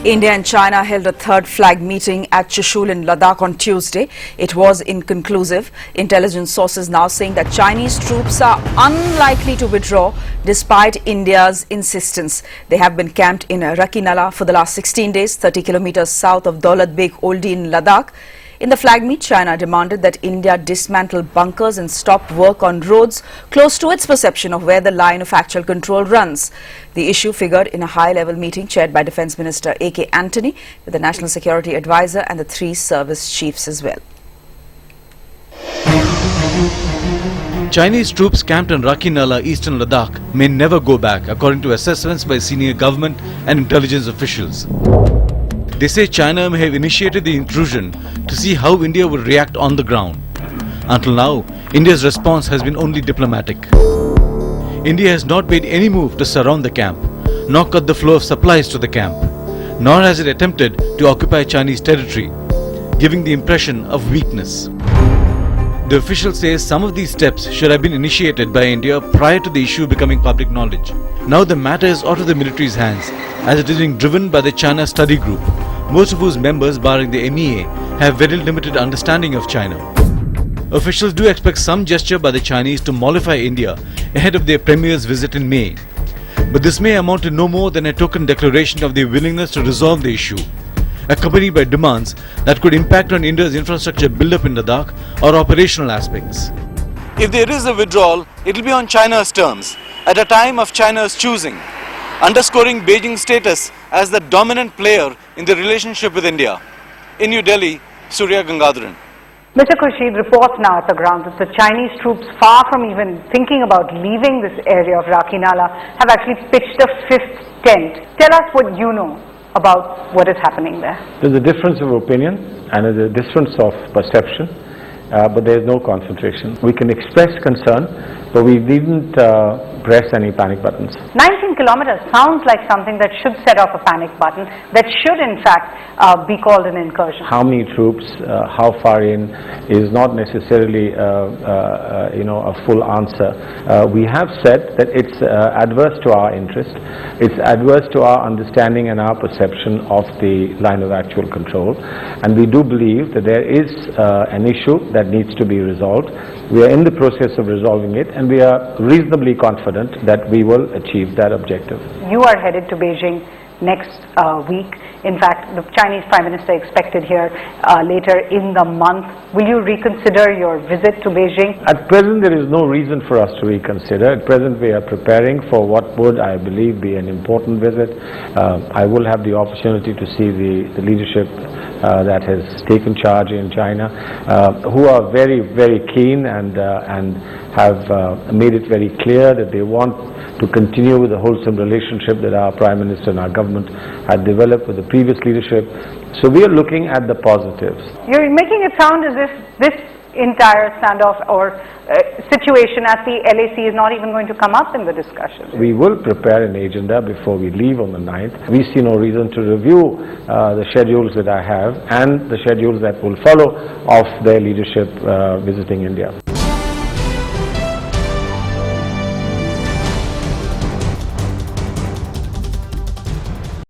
India and China held a third flag meeting at Chushul in Ladakh on Tuesday. It was inconclusive. Intelligence sources now saying that Chinese troops are unlikely to withdraw despite India's insistence. They have been camped in Rakinala for the last 16 days, 30 kilometers south of Daulat Beg Oldi in Ladakh. In the flag meet, China demanded that India dismantle bunkers and stop work on roads close to its perception of where the line of actual control runs. The issue figured in a high-level meeting chaired by Defence Minister A.K. Antony with the National Security Advisor and the 3 service chiefs as well. Chinese troops camped in Rakinala, eastern Ladakh may never go back, according to assessments by senior government and intelligence officials. They say China may have initiated the intrusion to see how India would react on the ground. Until now, India's response has been only diplomatic. India has not made any move to surround the camp, nor cut the flow of supplies to the camp, nor has it attempted to occupy Chinese territory, giving the impression of weakness. The official says some of these steps should have been initiated by India prior to the issue becoming public knowledge. Now the matter is out of the military's hands, as it is being driven by the China Study Group, most of whose members, barring the MEA, have very limited understanding of China. Officials do expect some gesture by the Chinese to mollify India ahead of their premier's visit in May. But this may amount to no more than a token declaration of their willingness to resolve the issue, accompanied by demands that could impact on India's infrastructure build-up in Ladakh or operational aspects. If there is a withdrawal, it will be on China's terms, at a time of China's choosing, underscoring Beijing's status as the dominant player in the relationship with India. In New Delhi, Surya Gangadharan. Mr. Khurshid, reports now at the ground that the Chinese troops, far from even thinking about leaving this area of Rakinala, have actually pitched a 5th tent. Tell us what you know about what is happening there. There's a difference of opinion and there's a difference of perception, but there's no confrontation. We can express concern, but we didn't press any panic buttons. 19 kilometers sounds like something that should set off a panic button, that should in fact be called an incursion. How many troops, how far in, is not necessarily a full answer. We have said that it's adverse to our interest, it's adverse to our understanding and our perception of the line of actual control, and we do believe that there is an issue that needs to be resolved. We are in the process of resolving it, and we are reasonably confident that we will achieve that objective. You are headed to Beijing next week. In fact, the Chinese Prime Minister expected here later in the month. Will you reconsider your visit to Beijing? At present, there is no reason for us to reconsider. At present, we are preparing for what would, I believe, be an important visit. I will have the opportunity to see the leadership that has taken charge in China, who are very, very keen and have made it very clear that they want to continue with the wholesome relationship that our Prime Minister and our government had developed with the previous leadership. So we are looking at the positives. You're making it sound as if this entire standoff or situation at the LAC is not even going to come up in the discussion. We will prepare an agenda before we leave on the 9th. We see no reason to review the schedules that I have and the schedules that will follow of their leadership visiting India.